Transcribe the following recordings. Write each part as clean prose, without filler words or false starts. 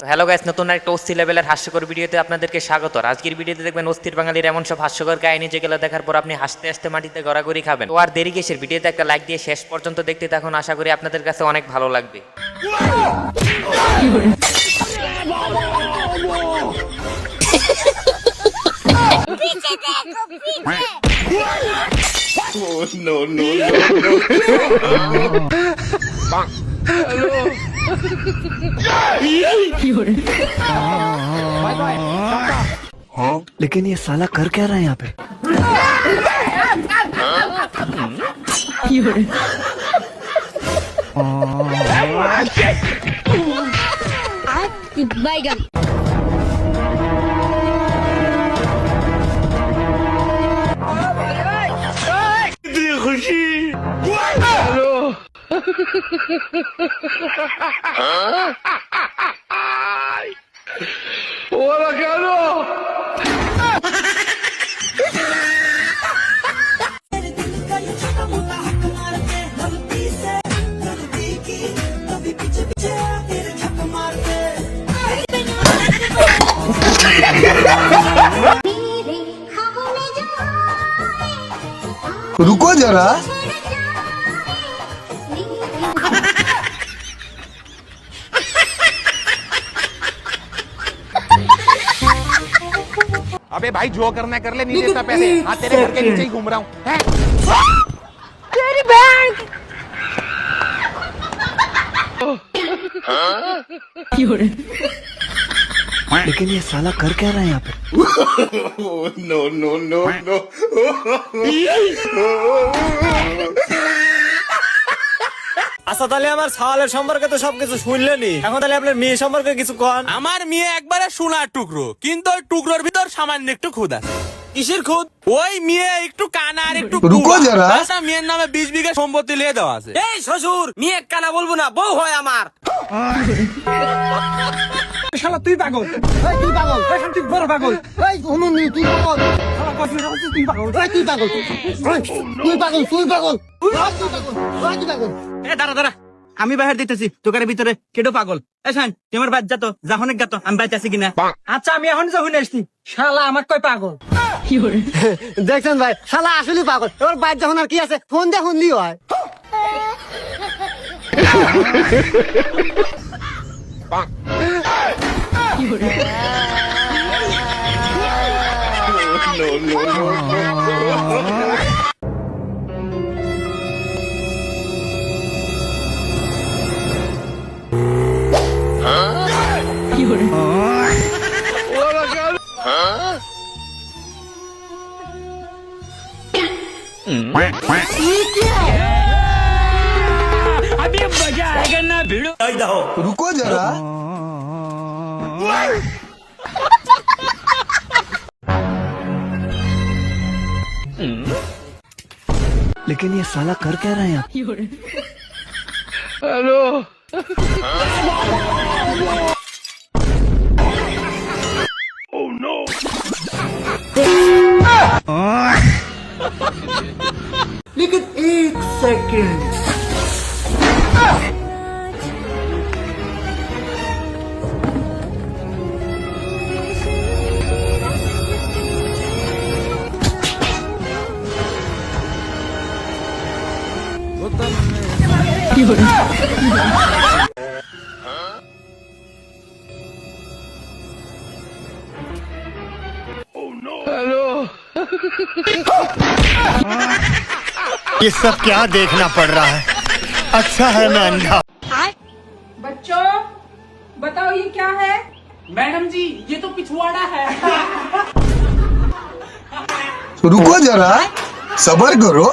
Hello guys, নতুন একটা অস্থির লেভেলের হাস্যকর ভিডিওতে আপনাদেরকে স্বাগত। আজকের ভিডিওতে দেখবেন অস্থির বাঙালির এমন সব হাস্যকর কাহিনী যেগুলো দেখার পর আপনি হাসতে হাসতে মাটিতে গড়াগড়ি খাবেন। তো আর দেরি কিসের, ভিডিওতে একটা লাইক দিয়ে শেষ পর্যন্ত দেখতে থাকুন, আশা করি আপনাদের কাছে অনেক ভালো লাগবে। लेकिन ये साला कर क्या रहा है यहाँ पे? बैगन खुशी Hola, Carlos. रुको जरा। अबे भाई जो करना है कर ले, नहीं देता पैसे। हाँ, तेरे घर के नीचे ही घूम रहा हूँ। तेरी बहन लेकिन ये साला कर क्या रहा है यहाँ पे? No, no, no, no. আচ্ছা, তাহলে আমার সালের সম্পর্কে তো সবকিছু শুনলেনি, এখন তাহলে আপনার মেয়ে সম্পর্কে কিছু কন। আমার মেয়ে একবারে সোনার টুকরো, কিন্তু ওই টুকরোর ভিতর সামান্য একটু খুদ আছে। কিসের খুদ? ওই মেয়ে একটু কানা আর একটু রুকো যারা। মেয়ের নামে 20 বিঘা সম্পত্তি লিয়ে দেওয়া আছে। এই শ্বশুর, মেয়ে কানা বলবো না, বউ হয় আমার। শালা তুই পাগল, তুই পাগল, তুই বড় পাগল, তুই পাগল, তুই পাগল, তুই পাগল, তুই পাগল, তুই পাগল, তুই পাগল। এ দাঁড়া দাঁড়া, আমি বাহির দিতেছি, তোকার ভিতরে কেটো পাগল। এ শান, তুই আমার বাদ যাতো, যখন গাতো আমি বাইতে আছি কিনা। আচ্ছা, আমি এখন যখন আসছি, শালা আমার কয় পাগল। দেখছেন ভাই, শালা আসলে পাগল। ওর বাইর যখন আর কি আছে, ফোন দিয়ে শুনলি হয়। No, no, no, no. अभी मजा आएगा ना भिड़ो। रुको जरा। लेकिन ये साला कर क्या रहा है यहाँ? हेलो, लेकिन एक सेकंड। ये सब क्या देखना पड़ रहा है? अच्छा है मैं अंधा। बच्चों बताओ ये क्या है? मैडम जी, ये तो पिछवाड़ा है। रुको जरा, सबर करो।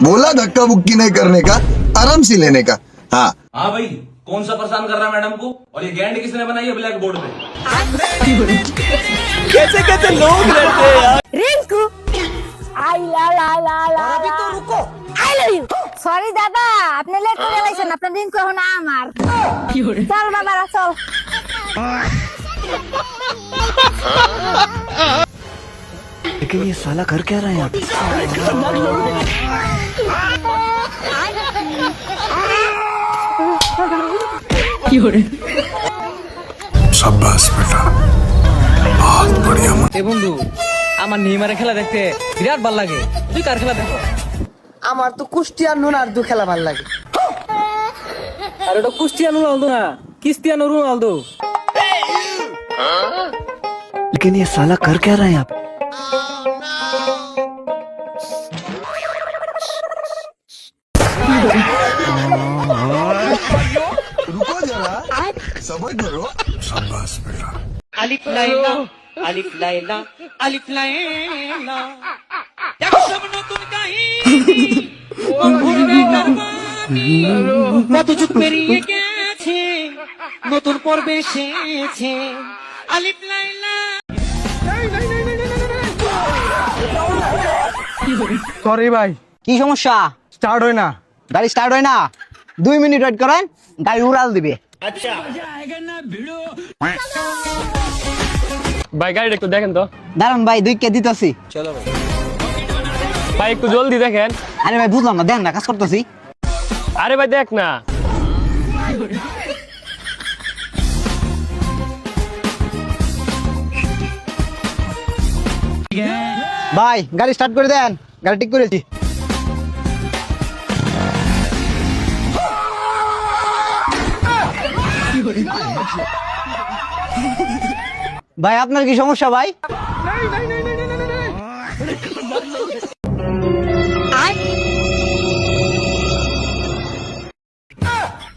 बोला धक्का बुक्की नहीं करने का, आराम से लेने का। हाँ हाँ भाई, कौन सा परेशान कर रहा है मैडम को? और ये गैंड किसने बनाई है ब्लैक बोर्ड पे? कैसे कैसे लोग रहते हैं यार। रिंकू आई ला ला ला ला। अभी तो रुको। I love you. সরি দাদা, আপনি লেট করে গেছেন, আপনার রিঙ্কু এখন আমার। চল বাবারা চল। लेकिन ये साला कर क्या रहा है यहाँ पे? शाबाश बेटा बहुत बढ़िया এ বন্ধু আমার নেইমারের খেলা দেখতে বিরাট ভালো লাগে, তুই কার খেলা দেখো? আমার তো ক্রিস্টিয়ানো রোনালদো খেলা ভালো লাগে। আর এটা ক্রিস্টিয়ানো রোনালদো না, ক্রিস্টিয়ানো রোনালদো। लेकिन ये साला कर क्या रहा है यहाँ पे? रुको जरा सबर करो शाबाश बेटा আলিফ লাইলা আলিফ লাইলা আলিফ লাইলা এক সব নতুন কাহিনী মন ভরবে কারবানি কত যুগ পেরিয়ে গেছে নতুন পর্বে এসেছে আলিফ লাইলা। সরি ভাই, কি সমস্যা? স্টার্ট হয় না। গাড়ি স্টার্ট হয় না? 2 মিনিট ওয়েট করেন, গাড়ি উড়াল দিবে। ভাই গাড়িটা একটু দেখেন তো। দাঁড়ান ভাই, 2 কে দিতেছি। ভাই একটু জলদি দেখেন। আরে ভাই বুঝলাম না, দেন না, কাজ করতেছি। আরে ভাই দেখ না। ভাই গাড়ি স্টার্ট করে দেন, গাড়ি ঠিক করেছি। ভাই আপনার কি সমস্যা ভাই?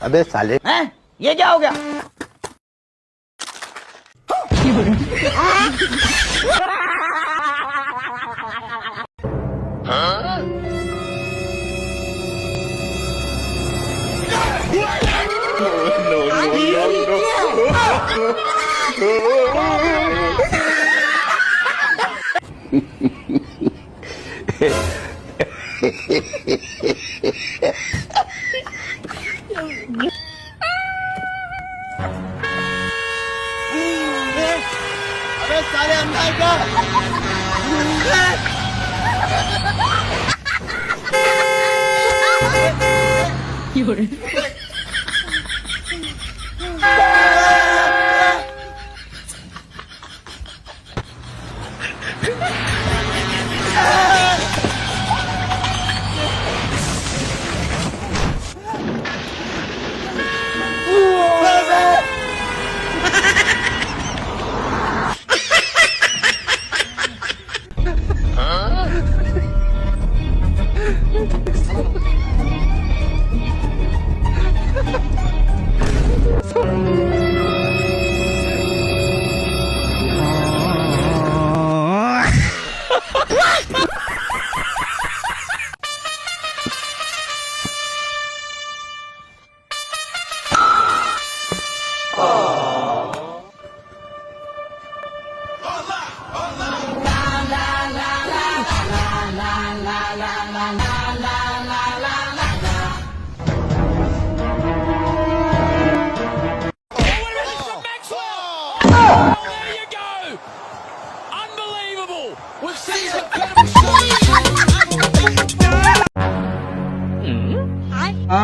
अबे साले हैं? ये क्या हो गया? अबे साले अंदर का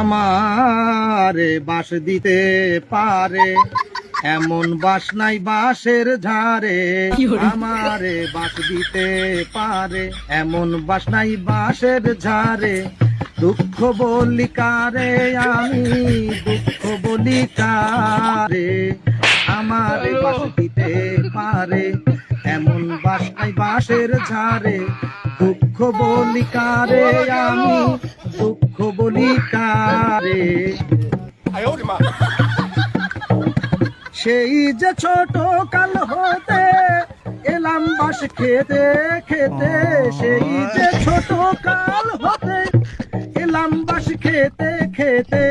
আমারে বাঁশ দিতে পারে এমন বাঁশ নাই বাঁশের ঝাড়ে, আমারে বাঁশ দিতে পারে এমন বাঁশ নাই বাঁশের ঝাড়ে, দুঃখ বলি কারে আমি দুঃখ বলি কারে, আমারে বাঁশ দিতে পারে এমন বাঁশ নাই বাঁশের ঝাড়ে, দুঃখ বলি কারে আমি দুঃখ বলি কারে। সেই যে ছোট কাল হতে এলাম বাঁশ খেতে খেতে, সেই যে ছোট কাল হতে এলাম বাঁশ খেতে খেতে।